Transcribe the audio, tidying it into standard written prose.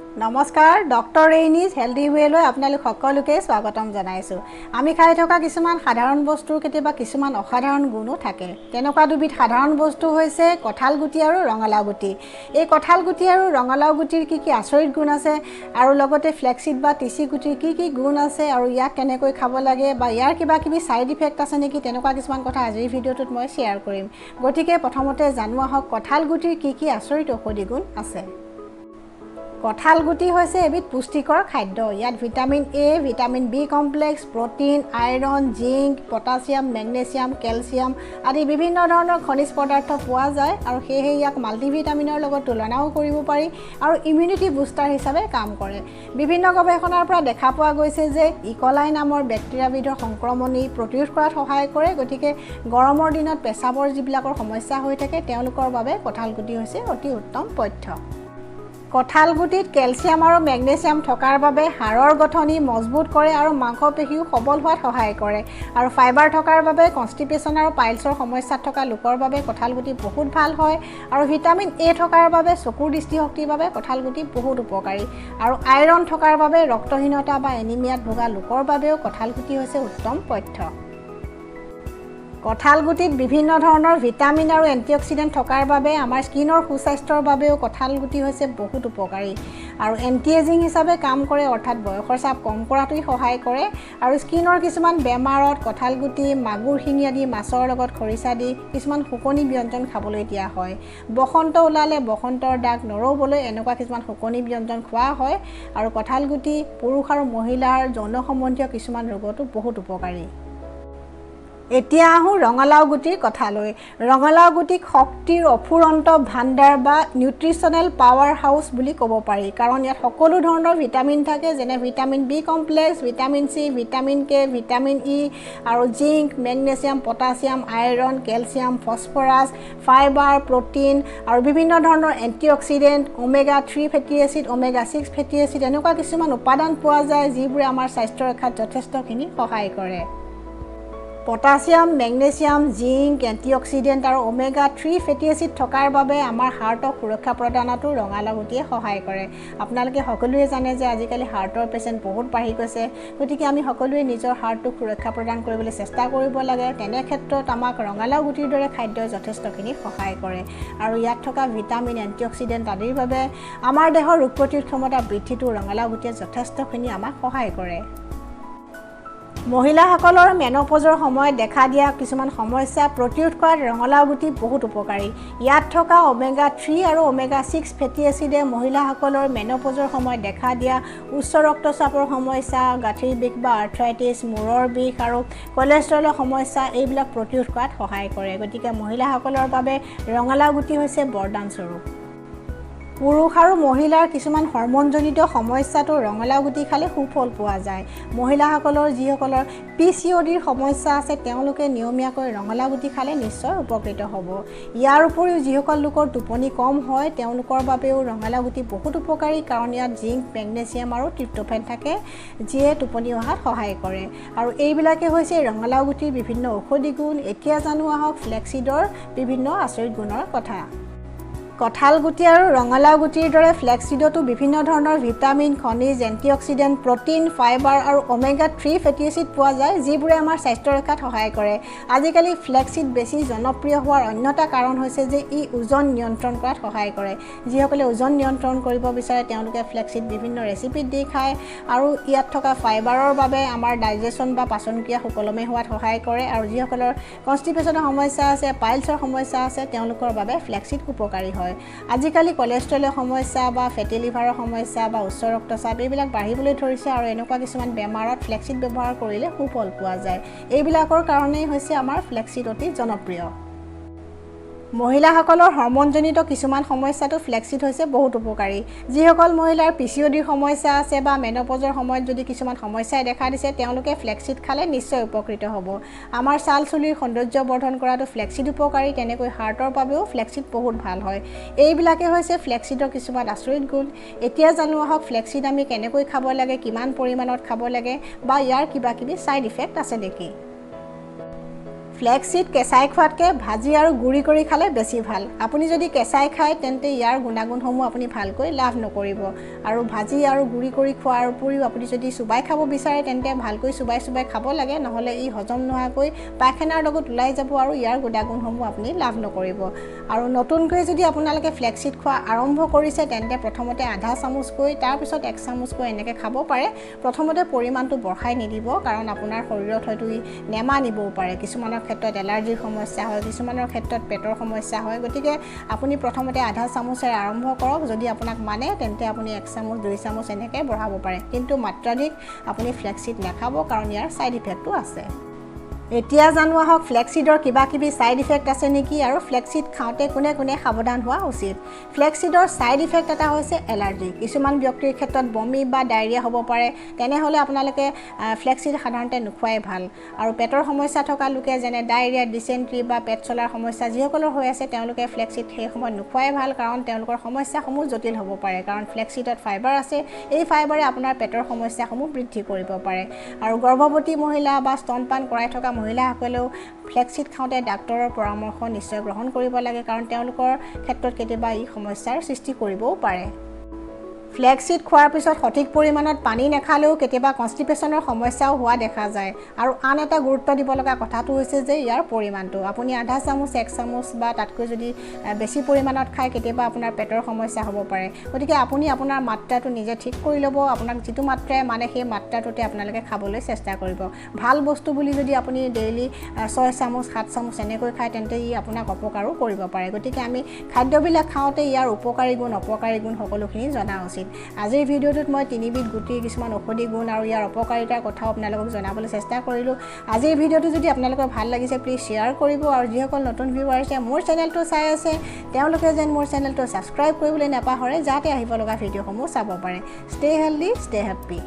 নমস্কাৰ doctor ৰেইনিজ healthy ওয়েলৈ আপোনালোক সকলোকে স্বাগতম জনাইছো। আমি খাই থকা কিছুমান সাধাৰণ বস্তুৰ কেতিয়াবা কিছুমান অসাধাৰণ গুণো থাকে। তেনেকুৱা দুবিধ সাধাৰণ বস্তু হৈছে কঁঠাল গুটি আৰু ৰঙালাও গুটি। এই কঁঠাল গুটি আৰু ৰঙালাও গুটিৰ কি কি আচৰিত গুণ আছে আৰু লগতে ফ্লেক্সিড বা তিচি গুটিৰ কি কি গুণ আছে আৰু ইয়াক কেনেকৈ খাব লাগে বা ইয়াৰ কিবা কিবি সাইড ইফেক্ট আছে নেকি তেনেকুৱা কিছুমান কথা আজিৰ ভিডিঅ'টোত মই শ্বেয়াৰ কৰিম। গতিকে প্ৰথমতে জানোৱা হওক কঁঠাল গুটিৰ কি কি আচৰিত ঔষধি গুণ আছে। কঁঠাল গুটি হৈছে এবিধ পুষ্টিকৰ খাদ্য। ইয়াত vitamin A, vitamin B complex, protein, iron, zinc, potassium, magnesium, calcium আদি বিভিন্ন ধৰণৰ খনিজ পদাৰ্থ পোৱা যায় আৰু সেয়েহে ইয়াক মাল্টিভিটামিনৰ লগত তুলনাও কৰিব পাৰি আৰু ইমিউনিটি বুষ্টাৰ হিচাপে কাম কৰে। বিভিন্ন গৱেষণাৰ পৰা দেখা পোৱা গৈছে যে ইকলাই নামৰ বেক্টেৰিয়াবিধৰ সংক্ৰমণি প্ৰতিৰোধ কৰাত সহায় কৰে। গতিকে গৰমৰ দিনত পেচাবৰ যিবিলাকৰ সমস্যা হৈ থাকে তেওঁলোকৰ বাবে কঁঠাল গুটি হৈছে অতি উত্তম পথ্য। কঁঠাল গুটিত কেলছিয়াম আৰু মেগনেছিয়াম থকাৰ বাবে হাড়ৰ গঠনি মজবুত কৰে আৰু মাংসপেশীও সবল হোৱাত সহায় কৰে আৰু ফাইবাৰ থকাৰ বাবে কনষ্টিপেশ্যন আৰু পাইলছৰ সমস্যাত থকা লোকৰ বাবে কঁঠাল গুটি বহুত ভাল হয় আৰু ভিটামিন এ থকাৰ বাবে চকুৰ দৃষ্টিশক্তিৰ বাবে কঁঠাল গুটি বহুত উপকাৰী আৰু আইৰণ থকাৰ বাবে ৰক্তহীনতা বা এনিমিয়াত ভোগা লোকৰ বাবেও কঁঠাল গুটি হৈছে উত্তম পথ্য। কঁঠাল গুটিত বিভিন্ন ধৰণৰ ভিটামিন আৰু এণ্টিঅক্সিডেণ্ট থকাৰ বাবে আমাৰ স্কিনৰ সুস্বাস্থ্যৰ বাবেও কঁঠাল গুটি হৈছে বহুত উপকাৰী আৰু এণ্টি এজিং হিচাপে কাম কৰে, অৰ্থাৎ বয়সৰ চাপ কম কৰাটোই সহায় কৰে আৰু স্কিনৰ কিছুমান বেমাৰত কঁঠাল গুটি, মাগুৰ শিঙি আদি মাছৰ লগত খৰিচা দি কিছুমান শুকনি ব্যঞ্জন খাবলৈ দিয়া হয়। বসন্ত ওলালে বসন্তৰ দাগ নৰবলৈ এনেকুৱা কিছুমান শুকনি ব্যঞ্জন খোৱা হয় আৰু কঁঠাল গুটি পুৰুষ আৰু মহিলাৰ যৌন সম্বন্ধীয় কিছুমান ৰোগতো বহুত উপকাৰী। এতিয়া আহোঁ ৰঙালাও গুটিৰ কথালৈ। ৰঙালাও গুটিক শক্তিৰ অফুৰন্ত ভাণ্ডাৰ বা নিউট্ৰিশ্যনেল পাৱাৰ হাউচ বুলি ক'ব পাৰি, কাৰণ ইয়াত সকলো ধৰণৰ ভিটামিন থাকে, যেনে vitamin B complex, vitamin C, vitamin K, vitamin E আৰু zinc, magnesium, potassium, iron, calcium, phosphorus, fibre, protein আৰু বিভিন্ন ধৰণৰ antioxidant, omega 3 fatty acid, omega 6 fatty acid এনেকুৱা কিছুমান উপাদান পোৱা যায় যিবোৰে আমাৰ স্বাস্থ্য ৰক্ষাত যথেষ্টখিনি সহায় কৰে। পটাছিয়াম, মেগনেছিয়াম, জিংক, এণ্টিঅক্সিডেণ্ট আৰু ওমেগা 3 ফেটি এচিড থকাৰ বাবে আমাৰ হাৰ্টক সুৰক্ষা প্ৰদানতো ৰঙালাও গুটিয়ে সহায় কৰে। আপোনালোকে সকলোৱে জানে যে আজিকালি হাৰ্টৰ পেচেণ্ট বহুত বাঢ়ি গৈছে, গতিকে আমি সকলোৱে নিজৰ হাৰ্টটোক সুৰক্ষা প্ৰদান কৰিবলৈ চেষ্টা কৰিব লাগে। তেনে ক্ষেত্ৰত আমাক ৰঙালাও গুটিৰ দৰে খাদ্যই যথেষ্টখিনি সহায় কৰে আৰু ইয়াত থকা ভিটামিন, এণ্টিঅক্সিডেণ্ট আদিৰ বাবে আমাৰ দেহৰ ৰোগ প্ৰতিৰোধ ক্ষমতা বৃদ্ধিটো ৰঙালাও গুটিয়ে যথেষ্টখিনি আমাক সহায় কৰে। মহিলাসকলৰ মেন'পজৰ সময়ত দেখা দিয়া কিছুমান সমস্যা প্ৰতিৰোধ কৰাত ৰঙালাও গুটি বহুত উপকাৰী। ইয়াত থকা ওমেগা 3 আৰু ওমেগা 6 ফেটি এচিডে মহিলাসকলৰ মেন'পজৰ সময়ত দেখা দিয়া উচ্চ ৰক্তচাপৰ সমস্যা, গাঁঠিৰ বিষ বা আৰ্থ্ৰাইটিছ, মূৰৰ বিষ আৰু কলেষ্ট্ৰলৰ সমস্যা এইবিলাক প্ৰতিৰোধ কৰাত সহায় কৰে। গতিকে মহিলাসকলৰ বাবে ৰঙালাও গুটি হৈছে বৰদানস্বৰূপ। পুৰুষ আৰু মহিলাৰ কিছুমান হৰম'নজনিত সমস্যাটো ৰঙালাও গুটি খালে সুফল পোৱা যায়। মহিলাসকলৰ যিসকলৰ PCODৰ সমস্যা আছে তেওঁলোকে নিয়মীয়াকৈ ৰঙালাও গুটি খালে নিশ্চয় উপকৃত হ'ব। ইয়াৰ উপৰিও যিসকল লোকৰ টোপনি কম হয় তেওঁলোকৰ বাবেও ৰঙালাও গুটি বহুত উপকাৰী, কাৰণ ইয়াত জিংক, মেগনেছিয়াম আৰু ট্ৰিপ্টোফেন থাকে যিয়ে টোপনি অহাত সহায় কৰে আৰু এইবিলাকে হৈছে ৰঙালাও গুটিৰ বিভিন্ন ঔষধি গুণ। এতিয়া জানো আহক ফ্লেক্সিডৰ বিভিন্ন আচৰিত গুণৰ কথা। কঁঠাল গুটি আৰু ৰঙালাও গুটিৰ দৰে ফ্লেক্সিডতো বিভিন্ন ধৰণৰ ভিটামিন, খনিজ, এণ্টিঅক্সিডেণ্ট, প্ৰটিন, ফাইবাৰ আৰু ওমেগা 3 ফেটি এচিড পোৱা যায় যিবোৰে আমাৰ স্বাস্থ্য ৰক্ষাত সহায় কৰে। আজিকালি ফ্লেক্সিড বেছি জনপ্ৰিয় হোৱাৰ অন্য এটা কাৰণ হৈছে যে ই ওজন নিয়ন্ত্ৰণ কৰাত সহায় কৰে। যিসকলে ওজন নিয়ন্ত্ৰণ কৰিব বিচাৰে তেওঁলোকে ফ্লেক্সিড বিভিন্ন ৰেচিপিত দি খায় আৰু ইয়াত থকা ফাইবাৰৰ বাবে আমাৰ ডাইজেশ্যন বা পাচনক্ৰিয়া সুকলমে হোৱাত সহায় কৰে আৰু যিসকলৰ কনষ্টিপেশ্যনৰ সমস্যা আছে, পাইলছৰ সমস্যা আছে তেওঁলোকৰ বাবে ফ্লেক্সিড উপকাৰী হয়। আজিকালি কলেষ্ট্ৰলৰ সমস্যা বা ফেটি লিভাৰৰ সমস্যা বা উচ্চ ৰক্তচাপ এইবিলাক বাঢ়িবলৈ ধৰিছে আৰু এনেকুৱা কিছুমান বেমাৰত ফ্লেক্সিড ব্যৱহাৰ কৰিলে সুফল পোৱা যায়। এইবিলাকৰ কাৰণেই হৈছে আমাৰ ফ্লেক্সিড অতি জনপ্ৰিয়। মহিলাসকলৰ হৰম'নজনিত কিছুমান সমস্যাটো ফ্লেক্সিড হৈছে বহুত উপকাৰী। যিসকল মহিলাৰ PCODৰ সমস্যা আছে বা মেন'পজৰ সময়ত যদি কিছুমান সমস্যাই দেখা দিছে তেওঁলোকে ফ্লেক্সিড খালে নিশ্চয় উপকৃত হ'ব। আমাৰ ছাল চুলিৰ সৌন্দৰ্য বৰ্ধন কৰাটো ফ্লেক্সিড উপকাৰী, তেনেকৈ হাৰ্টৰ বাবেও ফ্লেক্সিড বহুত ভাল হয়। এইবিলাকে হৈছে ফ্লেক্সিডৰ কিছুমান আচৰিত গুণ। এতিয়া জানো আহক ফ্লেক্সিড আমি কেনেকৈ খাব লাগে, কিমান পৰিমাণত খাব লাগে বা ইয়াৰ কিবা কিবি ছাইড ইফেক্ট আছে নেকি। ফ্লেক্সিড কেঁচাই খোৱাতকৈ ভাজি আৰু গুড়ি কৰি খালে বেছি ভাল আপুনি যদি কেঁচাই খায় তেন্তে ইয়াৰ গুণাগুণসমূহ আপুনি ভালকৈ লাভ নকৰিব আৰু ভাজি আৰু গুড়ি কৰি খোৱাৰ উপৰিও আপুনি যদি চুবাই খাব বিচাৰে তেন্তে ভালকৈ চুবাই খাব লাগে নহ'লে ই হজম নোহোৱাকৈ পায়খানাৰ লগত ওলাই যাব আৰু ইয়াৰ গুণাগুণসমূহ আপুনি লাভ নকৰিব আৰু নতুনকৈ যদি আপোনালোকে ফ্লেক্সিড খোৱা আৰম্ভ কৰিছে তেন্তে প্ৰথমতে আধা চামুচকৈ তাৰপিছত 1 চামুচকৈ এনেকৈ খাব পাৰে প্ৰথমতে পৰিমাণটো বঢ়াই নিদিব কাৰণ আপোনাৰ শৰীৰত হয়তো ই নেমানিবও পাৰে কিছুমানৰ ক্ষেত্ৰত এলাৰ্জিৰ সমস্যা হয় কিছুমানৰ ক্ষেত্ৰত পেটৰ সমস্যা হয় গতিকে আপুনি প্ৰথমতে আধা চামুচেৰে আৰম্ভ কৰক যদি আপোনাক মানে তেন্তে আপুনি 1 চামুচ 2 চামুচ এনেকৈ বঢ়াব পাৰে কিন্তু মাত্ৰাধিক আপুনি ফ্লেক্সিড নাখাব কাৰণ ইয়াৰ সাইড ইফেক্টটো আছে এতিয়া জানো আহক ফ্লেক্সিডৰ কিবা সাইড ইফেক্ট আছে নেকি আৰু ফ্লেক্সিড খাওঁতে কোনে সাৱধান হোৱা উচিত ফ্লেক্সিডৰ সাইড ইফেক্ট এটা হৈছে এলাৰ্জি কিছুমান ব্যক্তিৰ ক্ষেত্ৰত বমি বা ডায়েৰিয়া হ'ব পাৰে তেনেহ'লে আপোনালোকে ফ্লেক্সিড সাধাৰণতে নোখোৱাই ভাল আৰু পেটৰ সমস্যা থকা লোকে যেনে ডায়েৰিয়া ডিচেণ্ট্ৰি বা পেট চলাৰ সমস্যা যিসকলৰ হৈ আছে তেওঁলোকে ফ্লেক্সিড সেই সময়ত নোখোৱাই ভাল কাৰণ তেওঁলোকৰ সমস্যাসমূহ জটিল হ'ব পাৰে কাৰণ ফ্লেক্সিডত ফাইবাৰ আছে এই ফাইবাৰে আপোনাৰ পেটৰ সমস্যাসমূহ বৃদ্ধি কৰিব পাৰে আৰু গৰ্ভৱতী মহিলা বা স্তনপান কৰাই থকা মহিলাসকলেও ফ্লেক্সিড খাওঁতে ডাক্তৰৰ পৰামৰ্শ নিশ্চয় গ্ৰহণ কৰিব লাগে কাৰণ তেওঁলোকৰ ক্ষেত্ৰত কেতিয়াবা ই সমস্যাৰ সৃষ্টি কৰিবও পাৰে ফ্লেক্সিড খোৱাৰ পিছত সঠিক পৰিমাণত পানী নাখালেও কেতিয়াবা কনষ্টিপেশ্যনৰ সমস্যাও হোৱা দেখা যায় আৰু আন এটা গুৰুত্ব দিব লগা কথাটো হৈছে যে ইয়াৰ পৰিমাণটো আপুনি আধা চামুচ 1 চামুচ বা তাতকৈ যদি বেছি পৰিমাণত খায় কেতিয়াবা আপোনাৰ পেটৰ সমস্যা হ'ব পাৰে গতিকে আপুনি আপোনাৰ মাত্ৰাটো নিজে ঠিক কৰি ল'ব আপোনাক যিটো মাত্ৰাই মানে সেই মাত্ৰাটোতে আপোনালোকে খাবলৈ চেষ্টা কৰিব ভাল বস্তু বুলি যদি আপুনি ডেইলি 6 চামুচ 7 চামুচ এনেকৈ খায় তেন্তে ই আপোনাক অপকাৰো কৰিব পাৰে গতিকে আমি খাদ্যবিলাক খাওঁতে ইয়াৰ উপকাৰী গুণ অপকাৰী গুণ সকলোখিনি জনা উচিত আজিৰ ভিডিঅ'টোত মই 3 বিধ গুটিৰ কিছুমান ঔষধি গুণ আৰু ইয়াৰ অপকাৰিতাৰ কথাও আপোনালোকক জনাবলৈ চেষ্টা কৰিলোঁ আজিৰ ভিডিঅ'টো যদি আপোনালোকৰ ভাল লাগিছে প্লিজ শ্বেয়াৰ কৰিব আৰু যিসকল নতুন ভিউৱাৰ আছে মোৰ চেনেলটো চাই আছে তেওঁলোকে যেন মোৰ চেনেলটো ছাবস্ক্ৰাইব কৰিবলৈ নাপাহৰে যাতে আহিব লগা ভিডিঅ'সমূহ চাব পাৰে ষ্টে হেল্ডি ষ্টে হেপ্পী